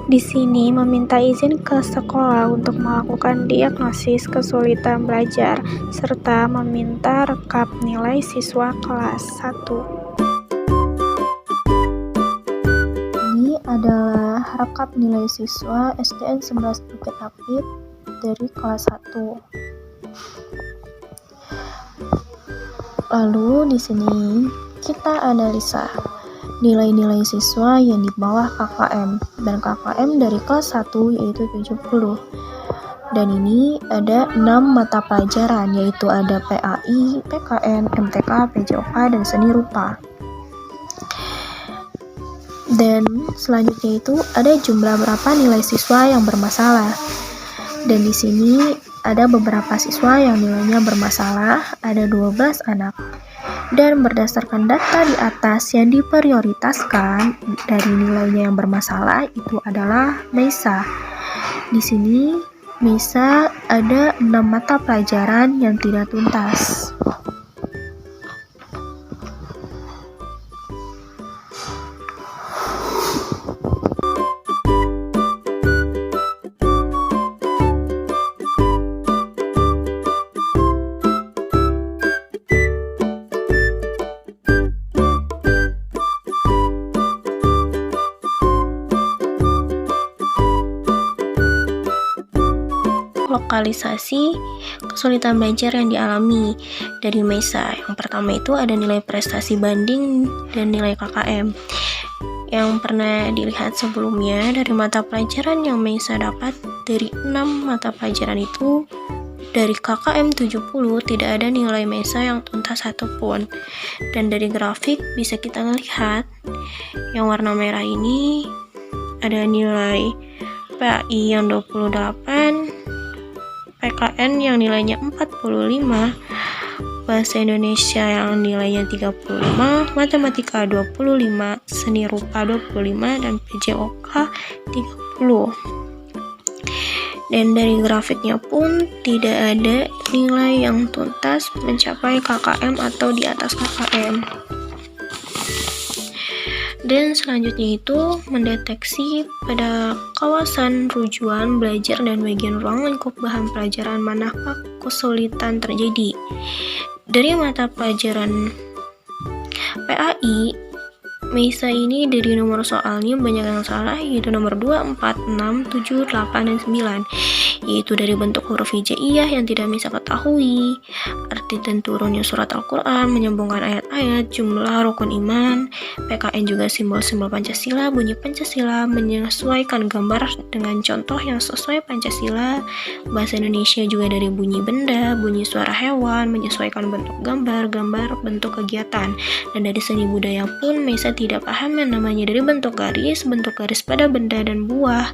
Di sini meminta izin ke sekolah untuk melakukan diagnosis kesulitan belajar, serta meminta rekap nilai siswa kelas 1. Ini adalah rekap nilai siswa SDN 11 Bukit Apit dari kelas 1. Lalu di sini kita analisa nilai-nilai siswa yang di bawah KKM, dan KKM dari kelas 1 yaitu 70. Dan ini ada 6 mata pelajaran, yaitu ada PAI, PKN, MTK, PJOK, dan seni rupa. Dan selanjutnya itu ada jumlah berapa nilai siswa yang bermasalah. Dan di sini ada beberapa siswa yang nilainya bermasalah, ada 12 anak. Dan berdasarkan data di atas yang diprioritaskan dari nilainya yang bermasalah itu adalah MEISA. Di sini MEISA ada 6 mata pelajaran yang tidak tuntas. Lokalisasi kesulitan belajar yang dialami dari MEISA. Yang pertama itu ada nilai prestasi banding dan nilai KKM. Yang pernah dilihat sebelumnya dari mata pelajaran yang MEISA dapat dari 6 mata pelajaran itu, dari KKM 70 tidak ada nilai MEISA yang tuntas satupun. Dan dari grafik bisa kita lihat yang warna merah ini ada nilai PAI yang 28, PKN yang nilainya 45, Bahasa Indonesia yang nilainya 35, Matematika 25, Seni Rupa 25, dan PJOK 30. Dan dari grafiknya pun tidak ada nilai yang tuntas mencapai KKM atau di atas KKM. Dan selanjutnya itu mendeteksi pada kawasan rujukan belajar dan bagian ruang lingkup bahan pelajaran manakah kesulitan terjadi. Dari mata pelajaran PAI, MEISA ini dari nomor soalnya banyak yang salah, yaitu nomor 2, 4, 6, 7, 8, dan 9, yaitu dari bentuk huruf hijaiyah yang tidak bisa ketahui, arti dan turunnya surat Al-Quran, menyambungkan ayat-ayat, jumlah rukun iman, PKN juga simbol-simbol Pancasila, bunyi Pancasila, menyesuaikan gambar dengan contoh yang sesuai Pancasila, bahasa Indonesia juga dari bunyi benda, bunyi suara hewan, menyesuaikan bentuk gambar, bentuk kegiatan, dan dari seni budaya pun MEISA tidak paham yang namanya dari bentuk garis pada benda dan buah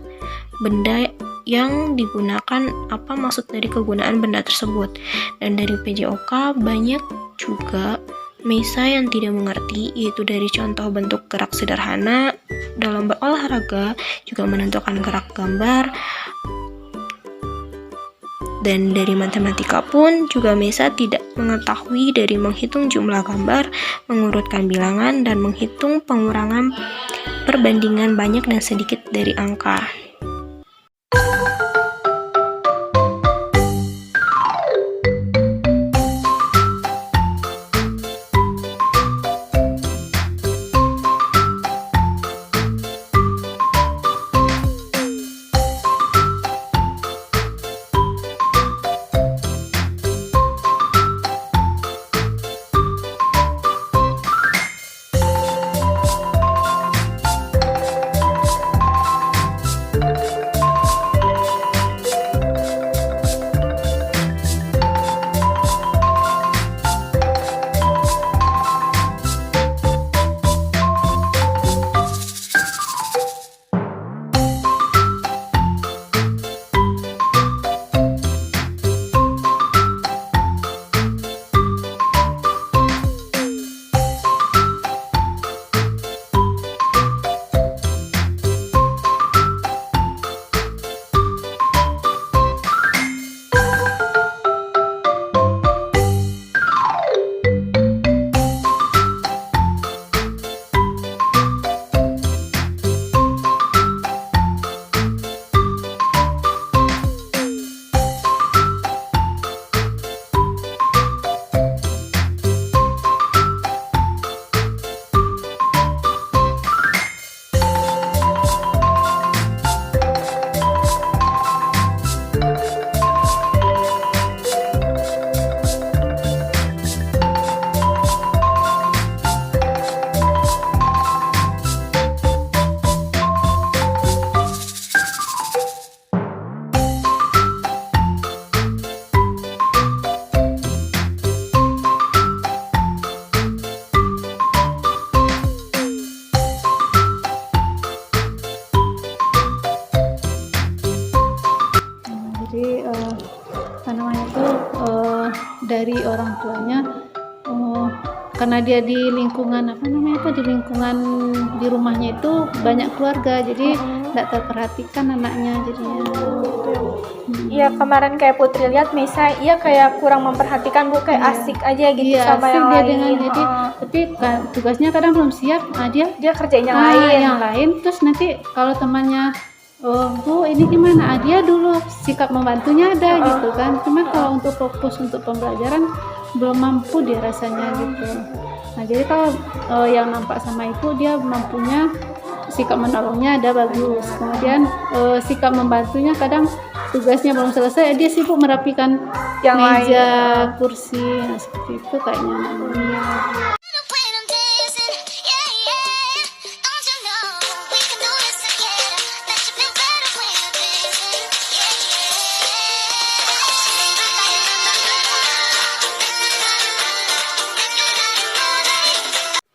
benda yang digunakan, apa maksud dari kegunaan benda tersebut. Dan dari PJOK banyak juga MEISA yang tidak mengerti, yaitu dari contoh bentuk gerak sederhana dalam berolahraga, juga menentukan gerak gambar. Dan dari matematika pun juga MEISA tidak mengetahui dari menghitung jumlah gambar, mengurutkan bilangan, dan menghitung pengurangan perbandingan banyak dan sedikit dari angka. apa namanya tuh dari orang tuanya, karena dia di lingkungan di lingkungan di rumahnya itu banyak keluarga, jadi nggak terperhatikan anaknya jadinya. Iya, kemarin kayak Putri lihat Mesa, iya kayak kurang memperhatikan Bu, kayak asik aja gitu Iya, sama asik yang dia lain. dengan jadi tapi tugasnya kadang belum siap, dia Kerjain yang yang lain. lain, terus nanti kalau temannya Bu ini gimana, dia dulu sikap membantunya ada gitu kan, cuma kalau untuk fokus untuk pembelajaran belum mampu dia rasanya gitu. Nah jadi kalau yang nampak sama ibu dia mampunya, sikap menolongnya ada bagus, kemudian sikap membantunya kadang tugasnya belum selesai dia sibuk merapikan Yang meja, lain. kursi, nah seperti itu kayaknya namanya.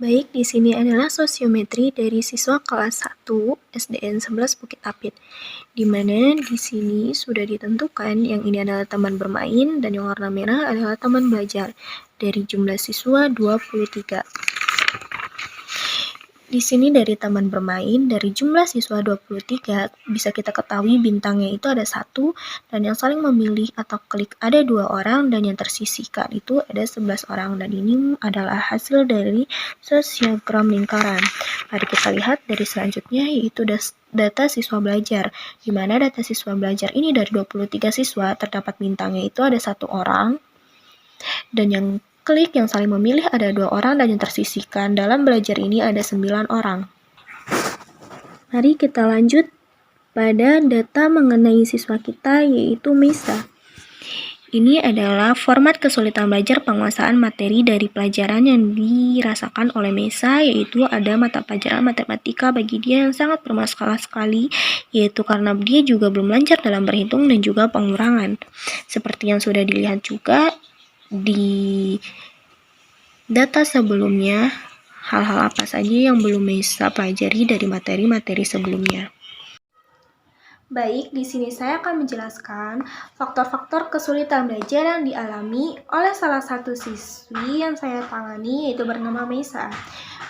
Baik, di sini adalah sosiometri dari siswa kelas 1 SDN 11 Bukit Apit. Di mana di sini sudah ditentukan yang ini adalah taman bermain dan yang warna merah adalah taman belajar. Dari jumlah siswa 23. Di sini dari taman bermain, dari jumlah siswa 23, bisa kita ketahui bintangnya itu ada 1, dan yang saling memilih atau klik ada 2 orang, dan yang tersisihkan itu ada 11 orang, dan ini adalah hasil dari sosiogram lingkaran. Mari kita lihat dari selanjutnya, yaitu data siswa belajar, di mana data siswa belajar ini dari 23 siswa, terdapat bintangnya itu ada 1 orang, dan yang klik yang saling memilih ada 2 orang dan yang tersisihkan dalam belajar ini ada 9 orang. Mari kita lanjut pada data mengenai siswa kita yaitu Mesa. Ini adalah format kesulitan belajar penguasaan materi dari pelajaran yang dirasakan oleh Mesa, yaitu ada mata pelajaran matematika bagi dia yang sangat bermasalah sekali, yaitu karena dia juga belum lancar dalam berhitung dan juga pengurangan. Seperti yang sudah dilihat juga di data sebelumnya, hal-hal apa saja yang belum Mesa pelajari dari materi-materi sebelumnya. Baik, di sini saya akan menjelaskan faktor-faktor kesulitan belajar yang dialami oleh salah satu siswi yang saya tangani, yaitu bernama Mesa.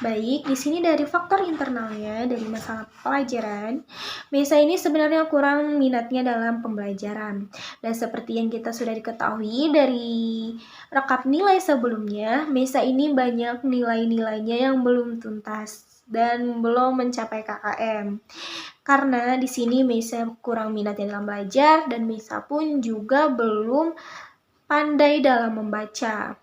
Baik, di sini dari faktor internalnya, dari masalah pelajaran, Mesa ini sebenarnya kurang minatnya dalam pembelajaran. Dan seperti yang kita sudah diketahui dari rekap nilai sebelumnya, Mesa ini banyak nilai-nilainya yang belum tuntas dan belum mencapai KKM. Karena di sini Mesa kurang minatnya dalam belajar dan Mesa pun juga belum pandai dalam membaca.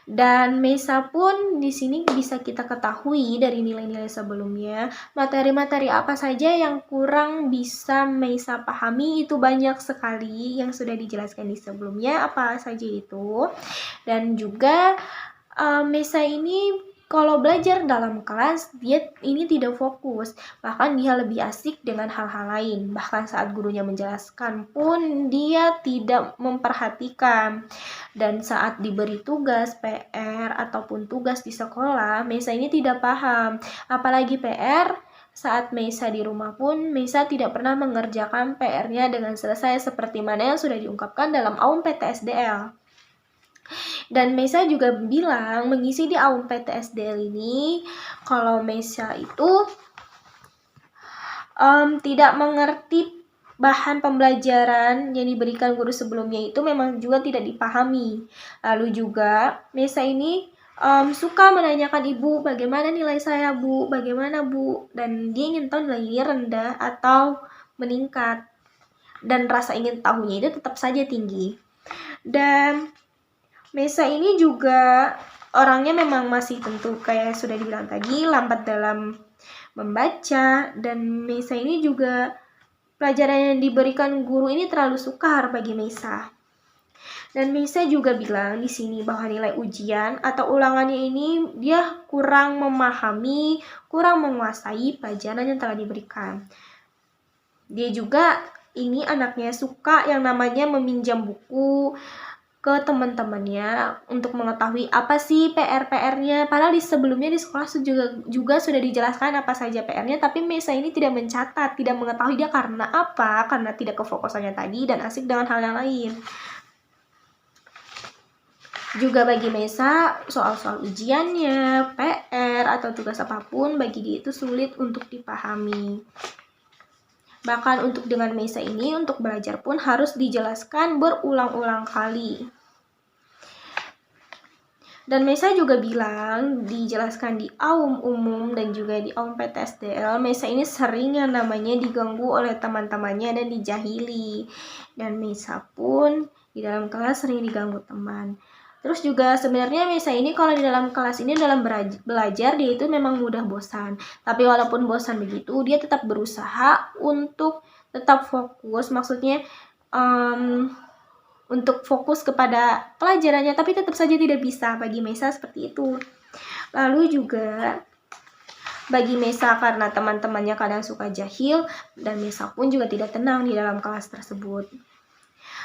Dan Mesa pun di sini bisa kita ketahui dari nilai-nilai sebelumnya, materi-materi apa saja yang kurang bisa Mesa pahami itu banyak sekali yang sudah dijelaskan di sebelumnya, apa saja itu. Dan juga Mesa ini kalau belajar dalam kelas, dia ini tidak fokus, bahkan dia lebih asik dengan hal-hal lain. Bahkan saat gurunya menjelaskan pun dia tidak memperhatikan. Dan saat diberi tugas, PR, ataupun tugas di sekolah, Mesa ini tidak paham. Apalagi PR, saat Mesa di rumah pun, Mesa tidak pernah mengerjakan PR-nya dengan selesai seperti mana yang sudah diungkapkan dalam AUM PTSDL. Dan Mesa juga bilang mengisi di AUM PTSDL ini kalau Mesa itu tidak mengerti bahan pembelajaran yang diberikan guru sebelumnya itu memang juga tidak dipahami. Lalu juga Mesa ini suka menanyakan ibu, bagaimana nilai saya Bu, bagaimana Bu, dan dia ingin tahu nilainya rendah atau meningkat, dan rasa ingin tahunya itu tetap saja tinggi. Dan Mesa ini juga orangnya memang masih tentu kayak sudah dibilang tadi lambat dalam membaca, dan Mesa ini juga pelajaran yang diberikan guru ini terlalu sukar bagi Mesa. Dan Mesa juga bilang di sini bahwa nilai ujian atau ulangannya ini dia kurang memahami, kurang menguasai pelajaran yang telah diberikan. Dia juga ini anaknya suka yang namanya meminjam buku ke teman-temannya untuk mengetahui apa sih PR-nya. Padahal di sebelumnya di sekolah juga sudah dijelaskan apa saja PR-nya, tapi Mesa ini tidak mencatat, tidak mengetahui dia karena apa? Karena tidak kefokusannya tadi dan asik dengan hal yang lain. Juga bagi Mesa, soal-soal ujiannya, PR, atau tugas apapun bagi dia itu sulit untuk dipahami. Bahkan untuk dengan Mesa ini, untuk belajar pun harus dijelaskan berulang-ulang kali. Dan Mesa juga bilang, dijelaskan di AUM umum dan juga di AUM PTSDL, Mesa ini sering yang namanya diganggu oleh teman-temannya dan dijahili. Dan Mesa pun di dalam kelas sering diganggu teman. Terus juga sebenarnya Mesa ini kalau di dalam kelas ini dalam belajar dia itu memang mudah bosan. Tapi walaupun bosan begitu, dia tetap berusaha untuk tetap fokus. Maksudnya untuk fokus kepada pelajarannya, tapi tetap saja tidak bisa. Bagi Mesa seperti itu. Lalu juga bagi Mesa karena teman-temannya kadang suka jahil, dan Mesa pun juga tidak tenang di dalam kelas tersebut.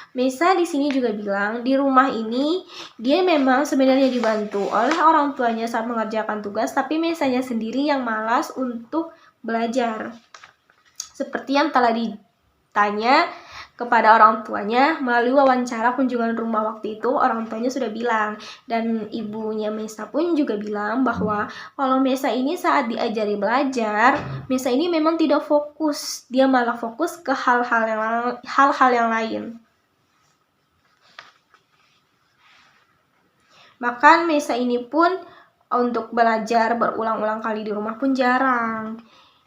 Mesa di sini juga bilang di rumah ini dia memang sebenarnya dibantu oleh orang tuanya saat mengerjakan tugas, tapi Mesanya sendiri yang malas untuk belajar. Seperti yang telah ditanya kepada orang tuanya melalui wawancara kunjungan rumah waktu itu, orang tuanya sudah bilang, dan ibunya Mesa pun juga bilang bahwa kalau Mesa ini saat diajari belajar, Mesa ini memang tidak fokus, dia malah fokus ke hal-hal yang lain. Bahkan Mesa ini pun untuk belajar berulang-ulang kali di rumah pun jarang.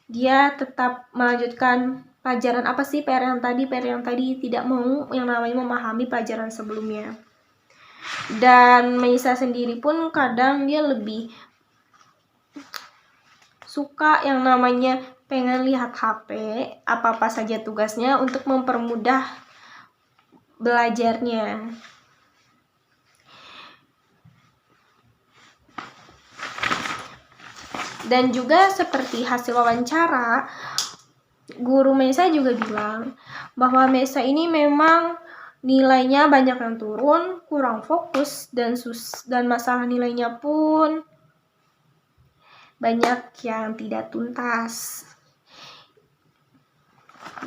Dia tetap melanjutkan pelajaran apa sih PR yang tadi, tidak mau yang namanya memahami pelajaran sebelumnya. Dan Mesa sendiri pun kadang dia lebih suka yang namanya pengen lihat HP, apa-apa saja tugasnya untuk mempermudah belajarnya. Dan juga seperti hasil wawancara, guru Mesa juga bilang bahwa Mesa ini memang nilainya banyak yang turun, kurang fokus, dan masalah nilainya pun banyak yang tidak tuntas.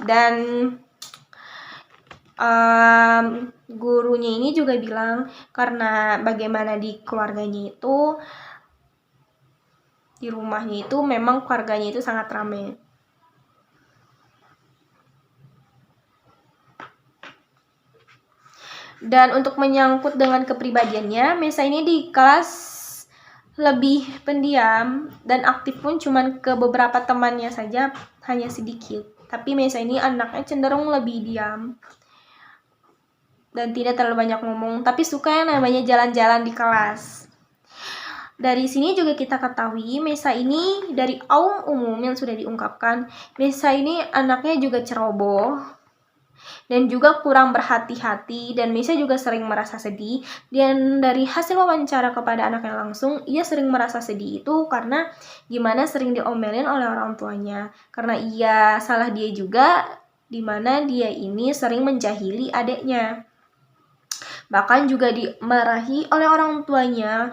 Dan gurunya ini juga bilang karena bagaimana di keluarganya itu, di rumahnya itu memang keluarganya itu sangat ramai. Dan untuk menyangkut dengan kepribadiannya, Mesa ini di kelas lebih pendiam dan aktif pun cuman ke beberapa temannya saja, hanya sedikit. Tapi Mesa ini anaknya cenderung lebih diam dan tidak terlalu banyak ngomong, tapi suka yang namanya jalan-jalan di kelas. Dari sini juga kita ketahui Mesa ini dari AUM umum yang sudah diungkapkan, Mesa ini anaknya juga ceroboh dan juga kurang berhati-hati, dan Mesa juga sering merasa sedih. Dan dari hasil wawancara kepada anaknya langsung, ia sering merasa sedih itu karena gimana sering diomelin oleh orang tuanya, karena salah dia juga dimana dia ini sering menjahili adiknya, bahkan juga dimarahi oleh orang tuanya.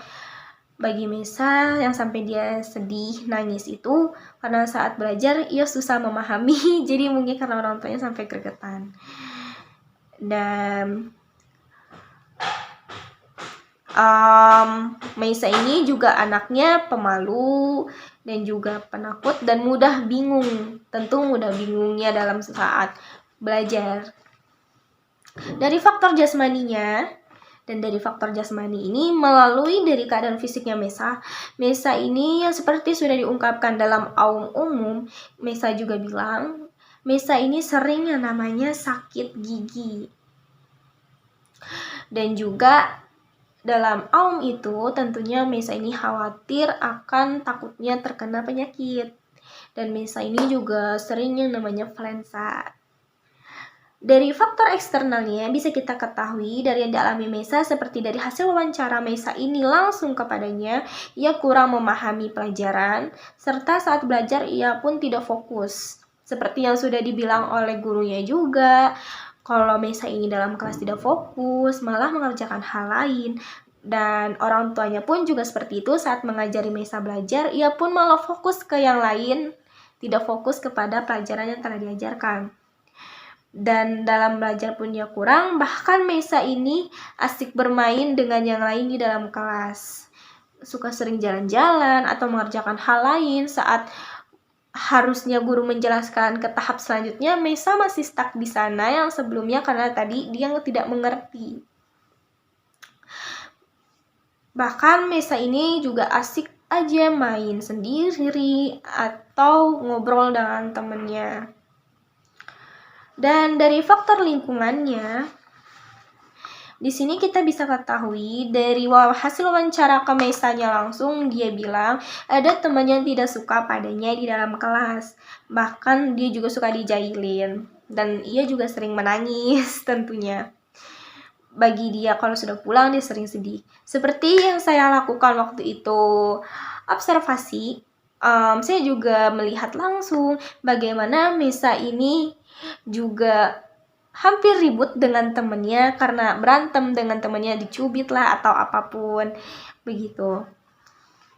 Bagi Mesa yang sampai dia sedih, nangis itu karena saat belajar ia susah memahami, jadi mungkin karena orang tuanya sampai gregetan. Dan Mesa ini juga anaknya pemalu dan juga penakut dan mudah bingung. Tentu mudah bingungnya dalam saat belajar. Dari faktor jasmaninya, dan dari faktor jasmani ini melalui dari keadaan fisiknya Mesa ini yang seperti sudah diungkapkan dalam AUM umum, Mesa juga bilang Mesa ini sering yang namanya sakit gigi. Dan juga dalam AUM itu tentunya Mesa ini khawatir akan takutnya terkena penyakit. Dan Mesa ini juga sering yang namanya influenza. Dari faktor eksternalnya bisa kita ketahui dari yang dialami Mesa, seperti dari hasil wawancara Mesa ini langsung kepadanya, ia kurang memahami pelajaran, serta saat belajar ia pun tidak fokus. Seperti yang sudah dibilang oleh gurunya juga, kalau Mesa ini dalam kelas tidak fokus, malah mengerjakan hal lain. Dan orang tuanya pun juga seperti itu saat mengajari Mesa belajar, ia pun malah fokus ke yang lain, tidak fokus kepada pelajaran yang telah diajarkan. Dan dalam belajar pun dia kurang, bahkan Mesa ini asik bermain dengan yang lain di dalam kelas. Suka sering jalan-jalan atau mengerjakan hal lain saat harusnya guru menjelaskan ke tahap selanjutnya, Mesa masih stuck di sana yang sebelumnya karena tadi dia tidak mengerti. Bahkan Mesa ini juga asik aja main sendiri atau ngobrol dengan temennya. Dan dari faktor lingkungannya, di sini kita bisa ketahui dari hasil wawancara ke Mesanya langsung, dia bilang ada teman yang tidak suka padanya di dalam kelas. Bahkan dia juga suka dijailin. Dan ia juga sering menangis tentunya. Bagi dia kalau sudah pulang dia sering sedih. Seperti yang saya lakukan waktu itu observasi, saya juga melihat langsung bagaimana Mesa ini juga hampir ribut dengan temennya karena berantem dengan temennya, dicubit lah atau apapun begitu.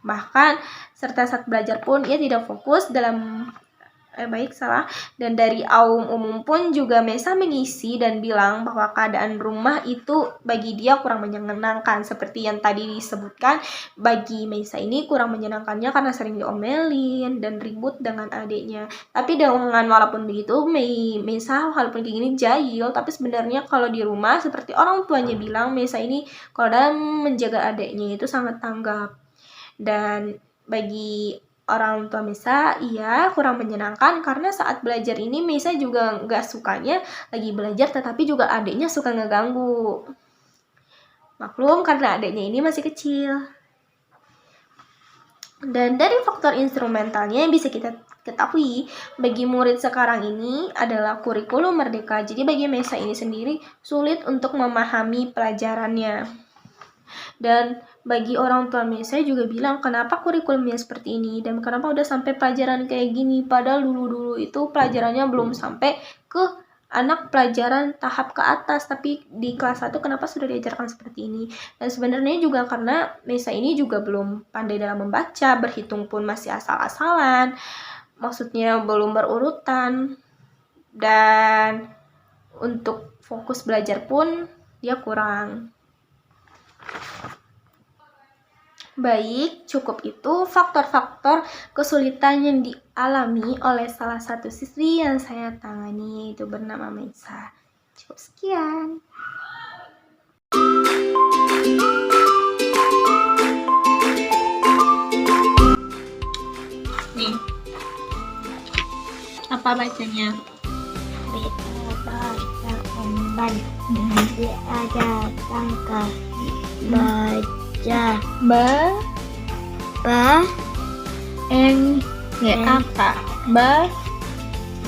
Bahkan serta saat belajar pun ia tidak fokus dalam dan dari umum pun juga Mesa mengisi dan bilang bahwa keadaan rumah itu bagi dia kurang menyenangkan. Seperti yang tadi disebutkan, bagi Mesa ini kurang menyenangkannya karena sering diomelin dan ribut dengan adiknya. Tapi dengan walaupun begitu, Mesa walaupun kayak gini jahil, tapi sebenarnya kalau di rumah seperti orang tuanya bilang, Mesa ini kalau dalam menjaga adiknya itu sangat tanggap. Dan bagi orang tua Mesa, ia kurang menyenangkan karena saat belajar ini Mesa juga nggak sukanya lagi belajar, tetapi juga adiknya suka ngeganggu. Maklum karena adiknya ini masih kecil. Dan dari faktor instrumentalnya yang bisa kita ketahui, bagi murid sekarang ini adalah kurikulum merdeka. Jadi bagi Mesa ini sendiri sulit untuk memahami pelajarannya. Dan bagi orang tua Mesa juga bilang kenapa kurikulumnya seperti ini dan kenapa udah sampai pelajaran kayak gini, padahal dulu-dulu itu pelajarannya belum sampai ke anak pelajaran tahap ke atas, tapi di kelas 1 kenapa sudah diajarkan seperti ini. Dan sebenarnya juga karena Mesa ini juga belum pandai dalam membaca, berhitung pun masih asal-asalan, maksudnya belum berurutan, dan untuk fokus belajar pun dia kurang. Baik, cukup itu faktor-faktor kesulitan yang dialami oleh salah satu siswi yang saya tangani, yaitu bernama Mesa. Cukup sekian. Nih, apa bacanya? Baca kemban, diajarkan ke baca apa?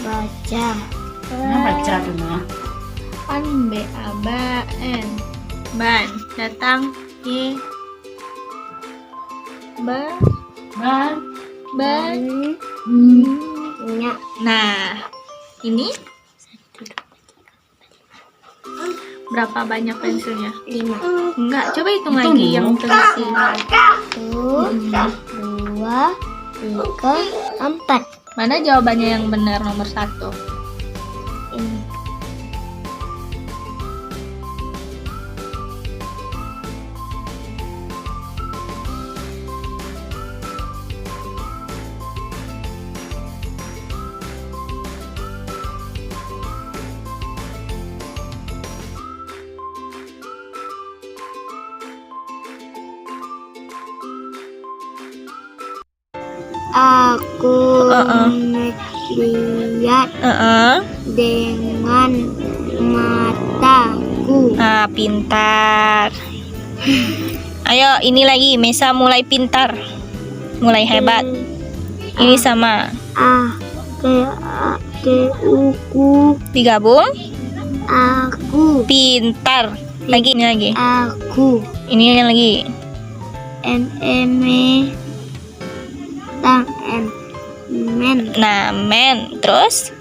Baca. Nah, baca dulu. Kan B-A-B-N. Ban. Datang. Ban. Nah, ini berapa banyak pensilnya? 5. Enggak, coba hitung lagi yang terisi. 1, 2, 3, 4. Mana jawabannya yang benar nomor 1? Ini. Aku melihat dengan mataku. Pintar. Ayo, ini lagi Mesa mulai pintar, mulai hebat. Ini sama. Aku Digabung. aku Pintar. Lagi, ini lagi. aku Ini yang lagi. men Nah, men. Terus?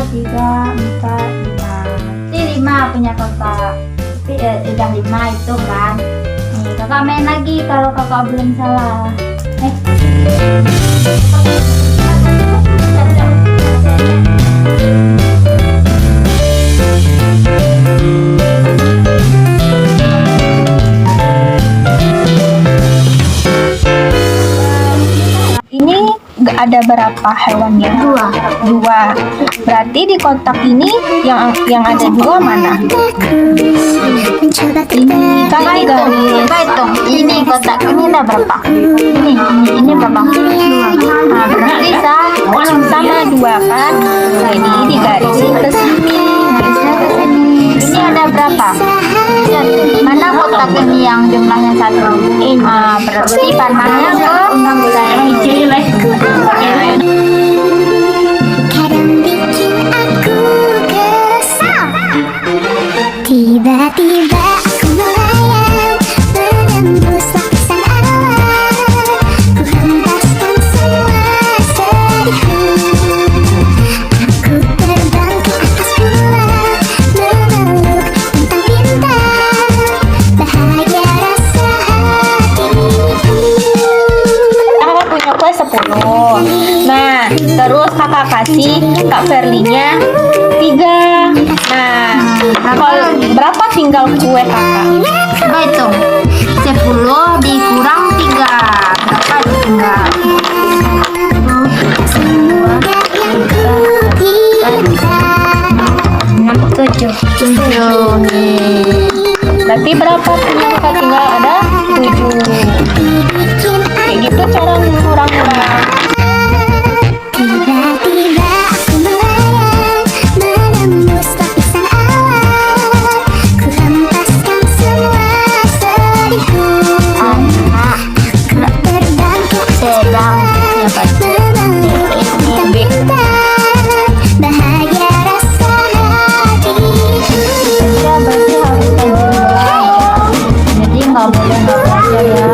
3, 4, 5. Ini 5 punya kakak. Tapi udah 5 itu kan. Nih kakak main lagi kalau kakak belum salah. Ini ada berapa hewannya? Dua. Berarti di kotak ini yang ada dua mana? Ini kakak coba hitung. Ini kotak ini ada berapa? Ini berapa? Nah, berarti sama dua kan? Nah, ini digarisin ke sini. Ini ada berapa? Mana kotak ini yang jumlahnya 1? Ini. Berarti panahnya ke Tiba-tiba aku melayang menembus lapisan awan. Ku hempaskan semua sedihku. Aku terbang ke atas bulan, memeluk bintang-bintang. Bahagia rasa hatiku. Kakak punya kue 10. Nah, terus kakak kasih Kak Verlinya 3. Nah, kalau berapa tinggal kue kakak? coba hitung. 10 dikurang 3. Berapa ditinggal? Semoga yang ku pinta. 7. Berarti berapa punya kakak tinggal ada 7. Bikin Kayak gitu cara ngurang-ngurang. tiba-tiba aku melayang menembus lapisan awan. Ku hempaskan semua sedihku. Aku terbang ke atas bulan, memeluk bintang-bintang. Bahagia rasa hatiku. Ya berarti harus ulang. Jadi nggak boleh nggak belajar ya,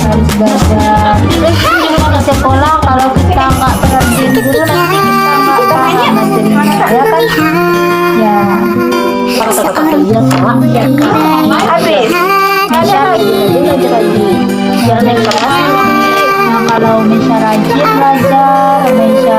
harus belajar. Terus di sekolah kalau kita nggak perhatiin guru nanti kita nggak paham materinya, ya kan? Ya. Habis. Misha belajar lagi. Jangan yang keras. Nah kalau Misha rajin belajar, Misha